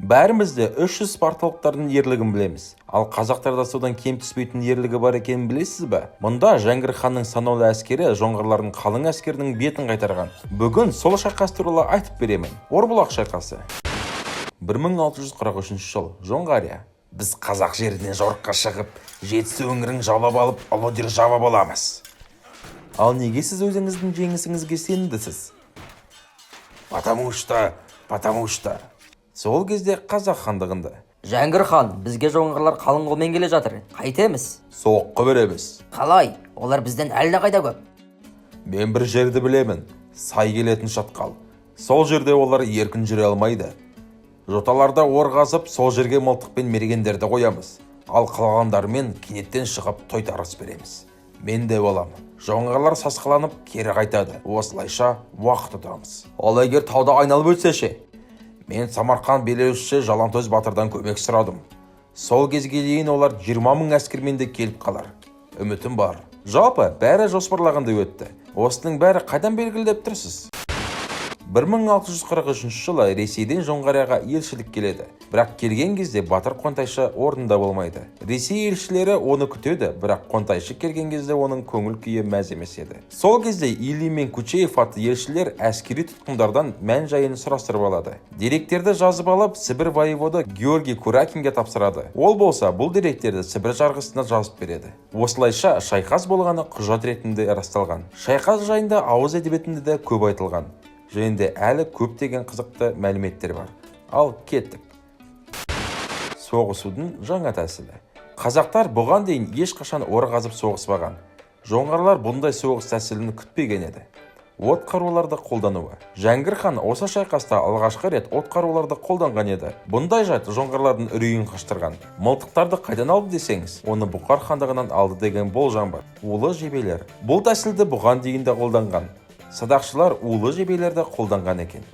Бәріміз де 300 спарталықтардың ерлігін білеміз. Ал қазақтарда содан кем түспейтін ерлігі бар екенін білесіз бе? Мұнда Жәңгір ханның санаулы әскері жоңғарлардың қалың әскерінің бетін қайтарған. Бүгін сол шайқас туралы айтып беремін. Орбұлақ шайқасы. 1643 жыл, Жоңғария. Біз қазақ жерінен жорыққа шығып, жетісу өңірін жаулап алып, ұлы держава боламыз. Ал неге сіз өзіңіздің жеңісіңізге сенімдісіз? Потому что сол кезде қазақ хандығында. Жәңгір хан, бізге жоңғарлар қалың қолмен келе жатыр. Қайтеміз? Соққы береміз. Қалай? Олар бізден әлде қайда көп. Мен бір жерді білемін. Сай келетін шатқал. Сол жерде олар еркін жүре алмайды. Жоталарда ор қазып, сол жерге мылтықпен мергендерді қоямыз. Ал қалғандармен кенеттен шығып тойтарыс береміз. Мен де боламын. Жоңғарлар сасқаланып кері қайтады. Осылайша уақыт ұтамыз. Ал егер тауда айналып өтсе ше? Мен Самарқан билеушісі Жалаңтөс батырдан көмек сұрадым. Сол кезге дейін олар 20 000 әскермен де келіп қалар. Үмітім бар. Жалпы бәрі жоспарлағандай өтті. Осының бәрі қайдан белгілеп тұрсыз? 1643 жылы Ресейден Жоңғарияға елшілік келеді. Бірақ келген кезде Батыр Қонтайшы орнында болмайды. Ресей елшілері оны күтеді, бірақ Қонтайшы келген кезде оның көңіл күйі мәз емес еді. Сол кезде Или мен Кучеев атты елшілер әскери тұтқындардан мән-жайын сұрастырып алады. Деректерді жазып алып, Сібір воеводы Георгий Куракинге тапсырады. Ол болса, бұл деректерді Сібір жарғысына жазып береді. Осылайша шайқас болғаны құжат ретінде расталған. Шайқас жайында ауыз әдебиетінде де көп айтылған. Жөнінде әлі көптеген қызықты мәліметтер бар. Ал кеттік. Соғысудың жаңа тәсілі. Қазақтар бұған дейін ешқашан ор қазып соғыспаған. Жоңғарлар бұндай соғыс тәсілін күтпеген еді. От қаруларды қолдануы. Жәңгір хан осы шайқаста алғашқы рет от қаруларды қолданған еді. Бұндай жайт жоңғарлардың үрейін қаштырған. Мылтықтарды қайдан алды десеңіз, оны Бұқар хандығынан алды деген болжам бар. Улы жебелер. Бұл тәсілді бұған дейін де қолданған. Садақшылар улы жебелерді қолданған екен.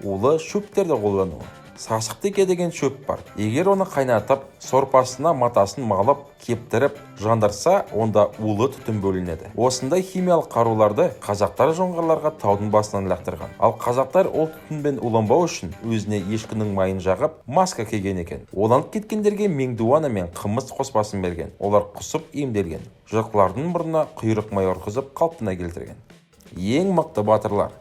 Улы шөптерді қолдануы. Сасық теке деген шөп бар. Егер оны қайнатып, сорпасына матасын малып, кептіріп, жандырса, онда улы түтін бөлінеді. Осындай химиялық қаруларды қазақтар жоңғарларға таудың басынан лақтырған. Ал қазақтар ол түтінбен уланбау үшін өзіне ешкінің майын жағып, маска киген екен. Уланып кеткендерге меңдуана мен қымыз қоспасын берген. Олар құсып емделген. Жылқылардың мұрнына құйрық май ұрғызып қалпына келтірген. Ең мықты батырлар.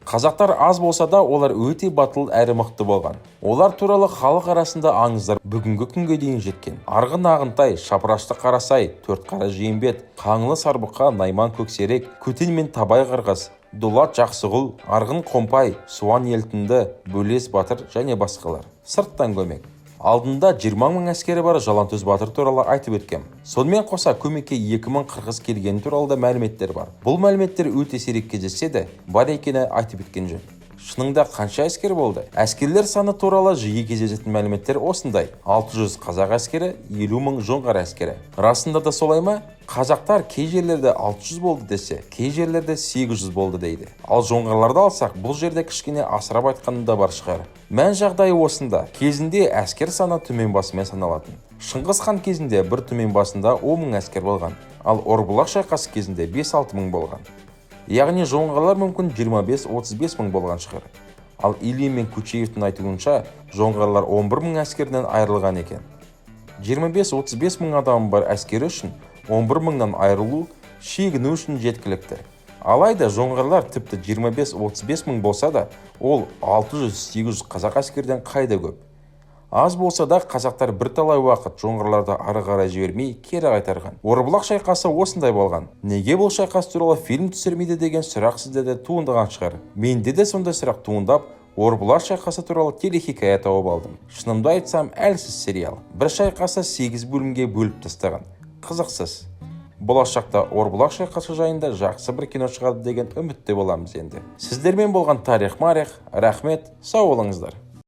Қазақтар аз болса да, олар өте батыл әрі мықты болған. Олар туралы халық арасында аңыздар бүгінгі күнге дейін жеткен. Арғын Ағынтай, Шапырашты Қарасай, Төртқара Жиенбет, Қаңлы Сарбұқа, Найман Көксерек, Көтен мен Табай Қырғыз, Дулат Жақсығұл, Арғын Қомпай, Суан Елтінді, Бөлес Батыр және басқалар. Сырттан көмек. Алдында 20 000 әскері бар Жалаңтөс батыр туралы айтып өткем. Сонымен қоса көмекке 2000 қырғыз келгені туралы да мәліметтер бар. Бұл мәліметтер өте сирек кездессе де, бар екені айтып өткен жөн. Шынында қанша әскер болды? Әскерлер саны туралы жиі кездесетін мәліметтер осындай. 600 қазақ әскері, 50 000 жоңғар әскері. Расында да солай ма? Қазақтар кей жерлерде 600 болды десе, кей жерлерде 800 болды дейді. Ал жоңғарларды алсақ, бұл жерде кішкене асырап айтқанында бар шығар. Мән жағдайы осында. Кезінде әскер саны төмен басымен саналатын. Шыңғыс хан кезінде бір төмен басында 10 000 әскер болған. Ал Орбұлақ шайқасы кезінде 5-6 000 болған. Яғни жоңғарлар мүмкін 25-35 000 болған шығар. Ал Или мен Кучеевтің айтуынша, жоңғарлар 11 000 әскерінен айырылған екен. 25-35 000 адам бар әскері үшін 11 000-нан айырылу шегіну үшін жеткілікті. Алайда жоңғарлар тіпті 25-35 000 болса да, ол 600-800 қазақ әскерден қайда көп. Аз болса да қазақтар бірталай уақыт жоңғарларды ары қарай жібермей кері қайтарған. Орбұлақ шайқасы осындай болған. Неге бұл шайқас туралы фильм түсірмейді деген сұрақ сізде де туындаған шығар. Менде де сондай сұрақ туындап, Орбұлақ шайқасы туралы телехикая тауып алдым. Шынымды айтсам, әлсіз сериал. Бір шайқасы 8 бөлімге бөліп тастаған. Қызықсыз. Болашақта Орбұлақ шайқасы жайында жақсы бір кино шығады деген үмітте боламыз енді. Сіздермен болған тарих-марих, рахмет, сау болыңыздар.